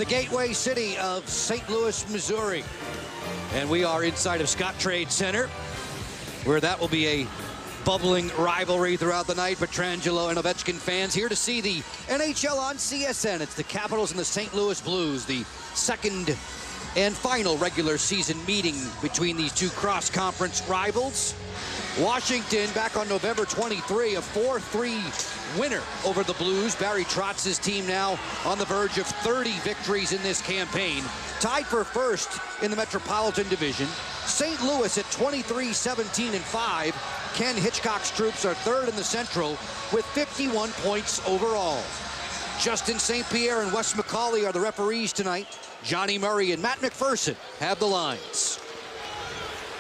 the gateway city of St. Louis, Missouri. And we are inside of Scottrade Center, where that will be a bubbling rivalry throughout the night. Pietrangelo and Ovechkin fans here to see the NHL on CSN. It's the Capitals and the St. Louis Blues, the second and final regular season meeting between these two cross-conference rivals. Washington back on November 23, a 4-3 winner over the Blues. Barry Trotz's team now on the verge of 30 victories in this campaign. Tied for first in the Metropolitan Division. St. Louis at 23-17-5. Ken Hitchcock's troops are third in the Central with 51 points overall. Justin St. Pierre and Wes McCauley are the referees tonight. Johnny Murray and Matt McPherson have the lines.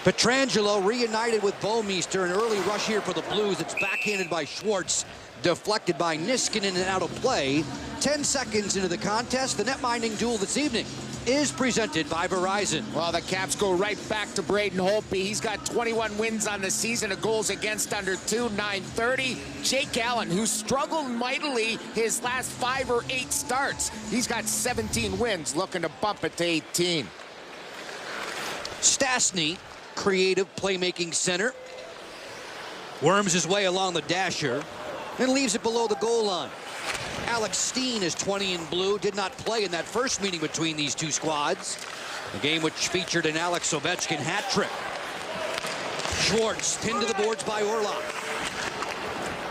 Pietrangelo reunited with Bouwmeester. An early rush here for the Blues. It's backhanded by Schwartz, deflected by Niskanen and out of play. 10 seconds into the contest, the net-minding duel this evening is presented by Verizon. Well, the Caps go right back to Braden Holtby. He's got 21 wins on the season, a goals against under 2.930. Jake Allen, who struggled mightily his last 5 or 8 starts. He's got 17 wins, looking to bump it to 18. Stastny, creative playmaking center, worms his way along the dasher and leaves it below the goal line. Alex Steen is 20 in blue, did not play in that first meeting between these two squads. The game which featured an Alex Ovechkin hat trick. Schwartz pinned to the boards by Orlov.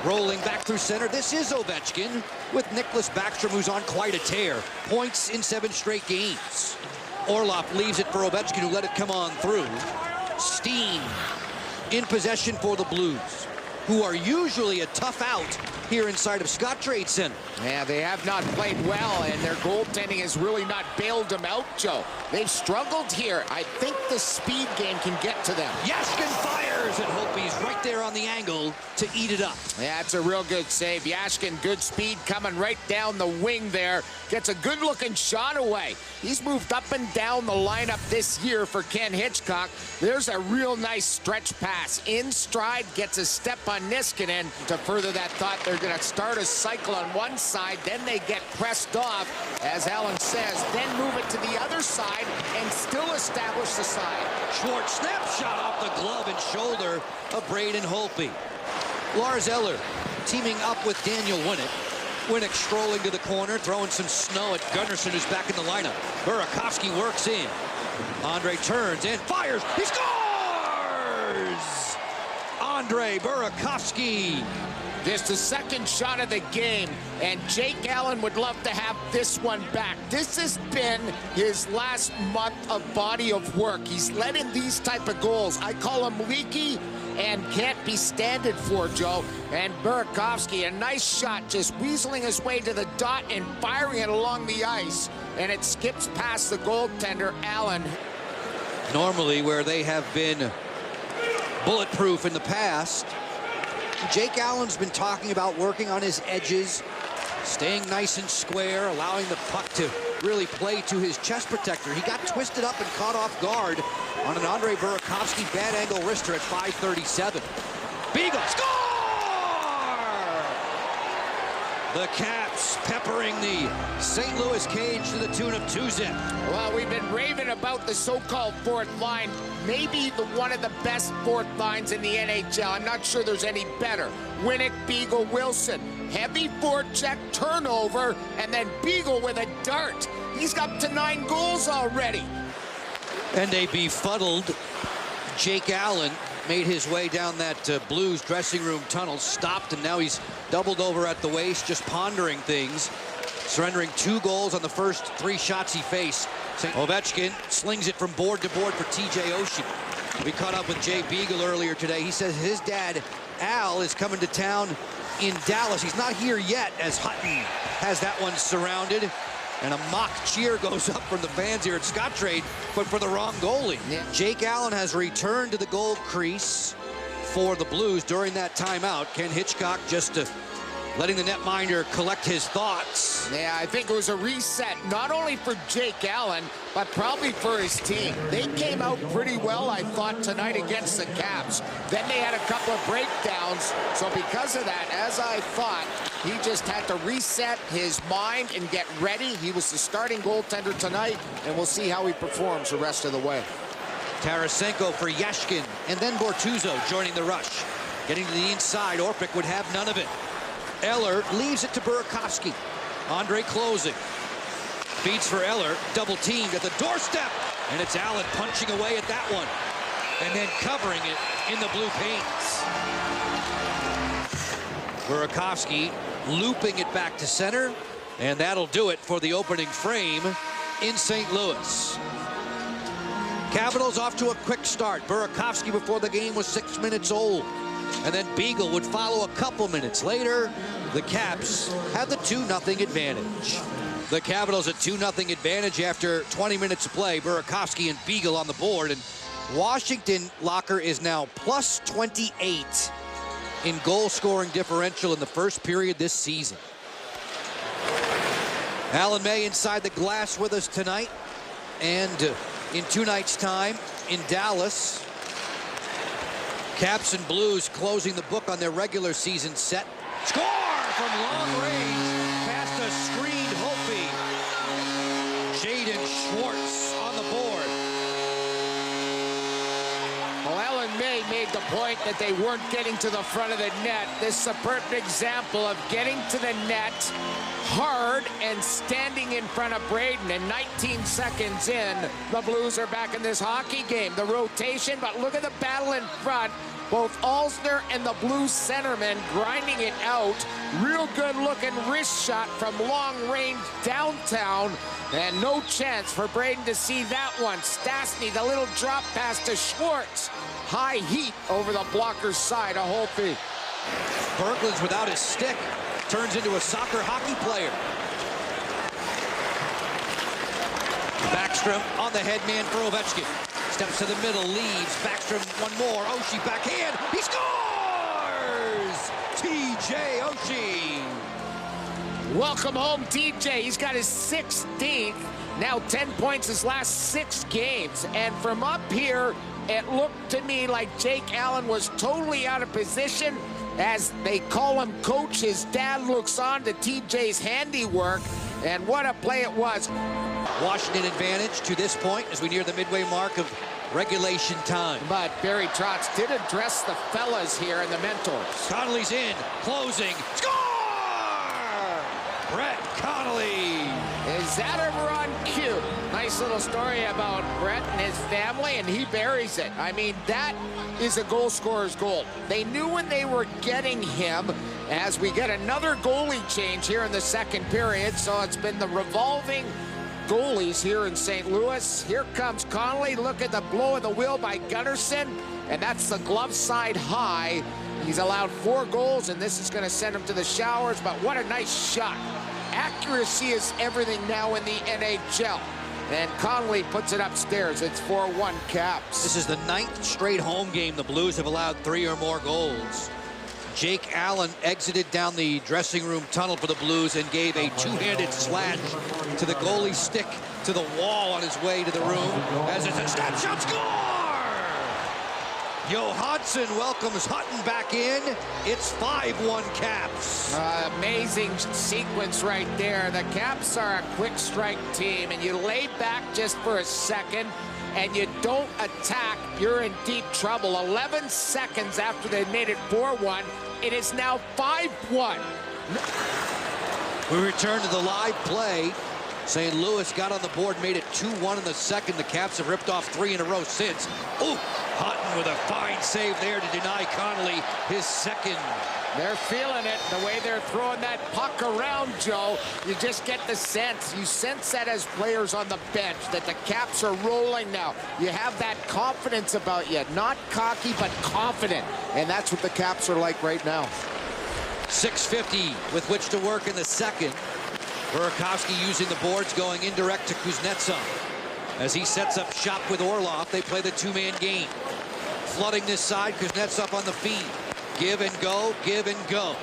Rolling back through center, this is Ovechkin with Nicklas Backstrom, who's on quite a tear. Points in 7 straight games. Orlov leaves it for Ovechkin, who let it come on through. Steen in possession for the Blues, who are usually a tough out here inside of Scottrade Center. Yeah, they have not played well, and their goaltending has really not bailed them out, Joe. They've struggled here. I think the speed game can get to them. Yashkin fires, and Holtby's right there on the angle to eat it up. Yeah, it's a real good save. Yashkin, good speed coming right down the wing there. Gets a good-looking shot away. He's moved up and down the lineup this year for Ken Hitchcock. There's a real nice stretch pass. In stride, gets a step on Niskanen. To further that thought, they're going to start a cycle on one side, then they get pressed off, as Alan says, then move it to the other side and still establish the side. Schwartz snapshot off the glove and shoulder of Braden Holtby. Lars Eller teaming up with Daniel Winnick. Winnick strolling to the corner, throwing some snow at Gunnarsson, who's back in the lineup. Burakovsky works in. Andre turns and fires. He scores! Andre Burakovsky. Just the second shot of the game, and Jake Allen would love to have this one back. This has been his last month of body of work. He's let in these type of goals. I call him leaky and can't be standed for, Joe. And Burakovsky, a nice shot, just weaseling his way to the dot and firing it along the ice. And it skips past the goaltender, Allen. Normally, where they have been bulletproof in the past, Jake Allen's been talking about working on his edges, staying nice and square, allowing the puck to really play to his chest protector. He got twisted up and caught off guard on an Andre Burakovsky bad angle wrister at 5:37. Beagle, score! The Caps peppering the St. Louis cage to the tune of 2-zip. Well, we've been raving about the so-called fourth line. Maybe one of the best fourth lines in the NHL. I'm not sure there's any better. Winnick, Beagle, Wilson. Heavy forecheck, turnover, and then Beagle with a dart. He's up to 9 goals already. And a befuddled Jake Allen made his way down that Blues dressing room tunnel, stopped, and now he's doubled over at the waist, just pondering things, surrendering 2 goals on the first 3 shots he faced. Ovechkin slings it from board to board for TJ Oshie. We caught up with Jay Beagle earlier today. He says his dad, Al, is coming to town in Dallas. He's not here yet, as Hutton has that one surrounded. And a mock cheer goes up from the fans here at Scottrade, but for the wrong goalie. Yeah. Jake Allen has returned to the goal crease for the Blues during that timeout. Ken Hitchcock just letting the netminder collect his thoughts. Yeah, I think it was a reset, not only for Jake Allen, but probably for his team. They came out pretty well, I thought, tonight against the Caps. Then they had a couple of breakdowns, so because of that, as I thought, He just had to reset his mind and get ready. He was the starting goaltender tonight, and we'll see how he performs the rest of the way. Tarasenko for Yashkin, and then Bortuzzo joining the rush. Getting to the inside, Orpik would have none of it. Eller leaves it to Burakovsky. Andre closing. Feeds for Eller, double teamed at the doorstep. And it's Allen punching away at that one. And then covering it in the blue paints. Burakovsky looping it back to center. And that'll do it for the opening frame in St. Louis. Capitals off to a quick start. Burakovsky before the game was 6 minutes old. And then Beagle would follow a couple minutes later. The Caps had the 2-0 advantage. The Capitals a 2-0 advantage after 20 minutes of play. Burakovsky and Beagle on the board. And Washington Locker is now plus 28 in goal-scoring differential in the first period this season. Alan May inside the glass with us tonight. And in 2 nights' time in Dallas, Caps and Blues closing the book on their regular season set. Score from long range past a screened Hopi. Jaden Schwartz on the board. Well, Alan May made the point that they weren't getting to the front of the net. This is a perfect example of getting to the net hard and standing in front of Braden. And 19 seconds in, the Blues are back in this hockey game. The rotation, but look at the battle in front. Both Alsner and the Blues centerman grinding it out. Real good looking wrist shot from long range downtown. And no chance for Braden to see that one. Stastny, the little drop pass to Schwartz. High heat over the blocker's side of Holtby. Berglund's without his stick. Turns into a soccer hockey player. Backstrom on the head man for Ovechkin. Steps to the middle, leaves. Backstrom one more. Oshie backhand. He scores! TJ Oshie. Welcome home, TJ. He's got his 16th. Now 10 points his last 6 games. And from up here, it looked to me like Jake Allen was totally out of position. As they call him coach, his dad looks on to TJ's handiwork. And what a play it was. Washington advantage to this point as we near the midway mark of regulation time. But Barry Trotz did address the fellas here and the mentors. Connolly's in, closing, score! Brett Connolly. Is that ever on cue? Nice little story about Brett and his family, and he buries it. I mean, that is a goal scorer's goal. They knew when they were getting him, as we get another goalie change here in the second period. So it's been the revolving goalies here in St. Louis. Here comes Connolly. Look at the blow of the wheel by Gunnarsson, and that's the glove side high. He's allowed 4 goals, and this is going to send him to the showers, but what a nice shot. Accuracy is everything now in the NHL. And Connolly puts it upstairs. It's 4-1 Caps. This is the 9th straight home game the Blues have allowed 3 or more goals. Jake Allen exited down the dressing room tunnel for the Blues and gave a 2-handed slash to the goalie's stick to the wall on his way to the room. As it's a snap shot, score! Johansson welcomes Hutton back in. It's 5-1 Caps. Amazing sequence right there. The Caps are a quick strike team, and you lay back just for a second and you don't attack, you're in deep trouble. 11 seconds after they made it 4-1, it is now 5-1. We return to the live play. St. Louis got on the board, made it 2-1 in the second. The Caps have ripped off 3 in a row since. Ooh, Hutton with a fine save there to deny Connolly his second. They're feeling it, the way they're throwing that puck around, Joe. You just get the sense. You sense that as players on the bench, that the Caps are rolling now. You have that confidence about you. Not cocky, but confident. And that's what the Caps are like right now. 6:50 with which to work in the second. Burakovsky using the boards, going indirect to Kuznetsov. As he sets up shop with Orlov, they play the 2-man game. Flooding this side, Kuznetsov on the feed. Give and go, give and go.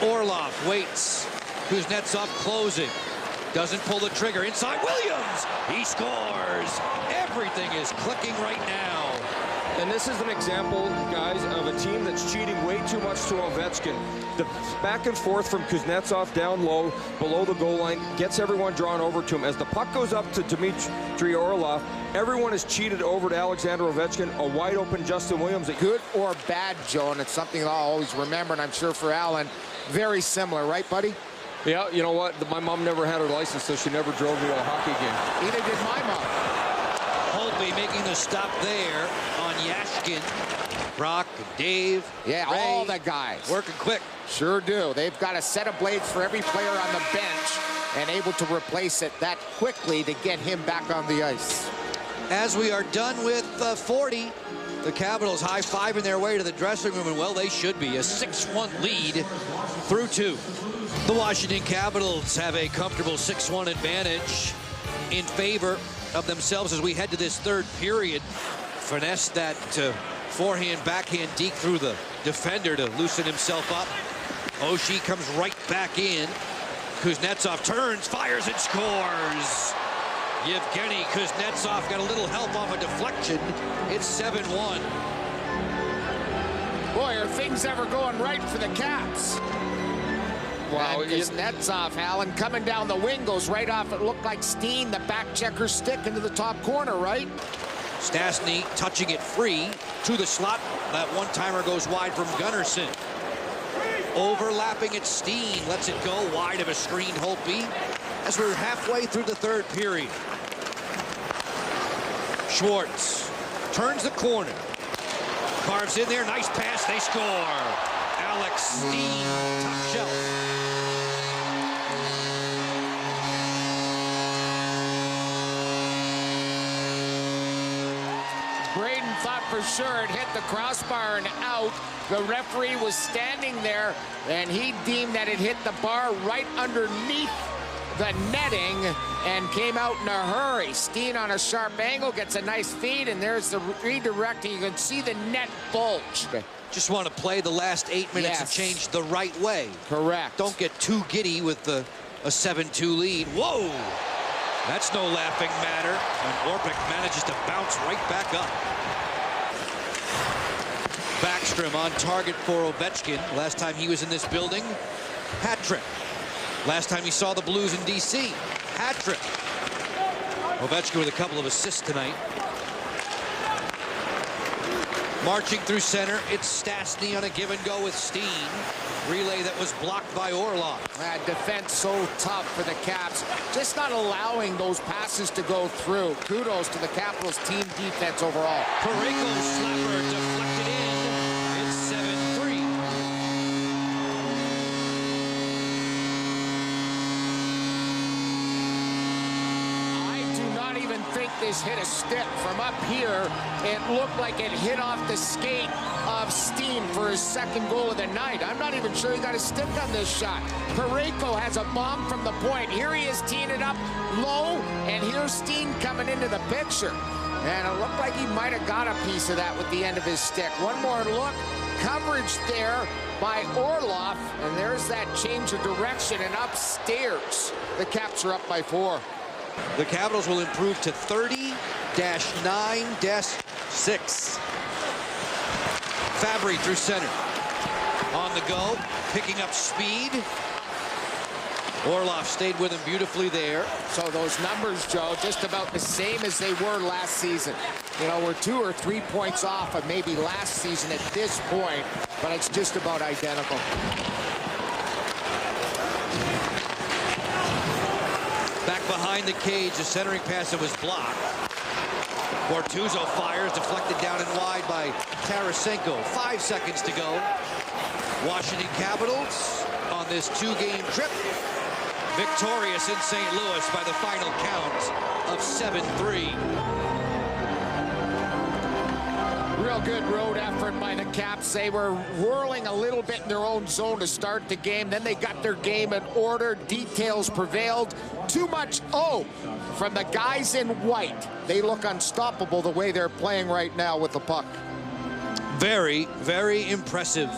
Orlov waits. Kuznetsov closing. Doesn't pull the trigger. Inside Williams. He scores. Everything is clicking right now. And this is an example, guys, of a team that's cheating way too much to Ovechkin. The back and forth from Kuznetsov down low, below the goal line, gets everyone drawn over to him. As the puck goes up to Dmitry Orlov, everyone is cheated over to Alexander Ovechkin, a wide-open Justin Williams. Good or bad, Joe, and it's something I'll always remember, and I'm sure for Alan, very similar, right, buddy? Yeah, you know what? My mom never had her license, so she never drove me to a hockey game. Neither did my mom. Holtby making the stop there on Yashkin. Brock, Dave, Yeah, Ray, all the guys. working quick. Sure do. They've got a set of blades for every player on the bench and able to replace it that quickly to get him back on the ice. As we are done with 40, the Capitals high-fiving their way to the dressing room, and well, they should be. A 6-1 lead through 2. The Washington Capitals have a comfortable 6-1 advantage in favor of themselves as we head to this third period. Finesse that forehand, backhand deke through the defender to loosen himself up. Oshie comes right back in. Kuznetsov turns, fires, and scores. Yevgeny Kuznetsov got a little help off a deflection. It's 7-1. Boy, are things ever going right for the Caps. Wow, Kuznetsov, Alan, coming down the wing, goes right off. It looked like Steen, the back checker stick into the top corner, right? Stastny touching it free to the slot. That one-timer goes wide from Gunnarsson. Overlapping at Steen, lets it go wide of a screen, Holtby, as we're halfway through the third period. Schwartz turns the corner. Carves in there, nice pass, they score. Alex Steen, top shelf. Braden thought for sure it hit the crossbar and out. The referee was standing there, and he deemed that it hit the bar right underneath the netting and came out in a hurry. Steen on a sharp angle, gets a nice feed, and there's the redirecting. You can see the net bulge. Just want to play the last 8 minutes and change the right way. Correct. Don't get too giddy with a 7-2 lead. Whoa! That's no laughing matter. And Orpik manages to bounce right back up. Backstrom on target for Ovechkin. Last time he was in this building, hat trick. Last time he saw the Blues in D.C., hat trick. Ovechkin with a couple of assists tonight. Marching through center, it's Stastny on a give and go with Steen. Relay that was blocked by Orlov. That defense so tough for the Caps. Just not allowing those passes to go through. Kudos to the Capitals team defense overall. Parayko's slapper deflected in. It's 7-3. I do not even think this hit a stick. From up here, it looked like it hit off the skate of Steen for his second goal of the night. I'm not even sure he got a stick on this shot. Parayko has a bomb from the point. Here he is teeing it up low, and here's Steen coming into the picture. And it looked like he might have got a piece of that with the end of his stick. One more look. Coverage there by Orlov, and there's that change of direction, and upstairs, the Caps are up by 4. The Capitals will improve to 30-9-6. Fabry through center. On the go, picking up speed. Orlov stayed with him beautifully there. So those numbers, Joe, just about the same as they were last season. You know, we're 2 or 3 points off of maybe last season at this point, but it's just about identical. Back behind the cage, the centering pass that was blocked. Bortuzzo fires, deflected down and wide by Tarasenko. 5 seconds to go. Washington Capitals on this 2-game trip. Victorious in St. Louis by the final count of 7-3. Real good road effort by the Caps. They were whirling a little bit in their own zone to start the game. Then they got their game in order. Details prevailed. Too much from the guys in white. They look unstoppable the way they're playing right now with the puck. Very, very impressive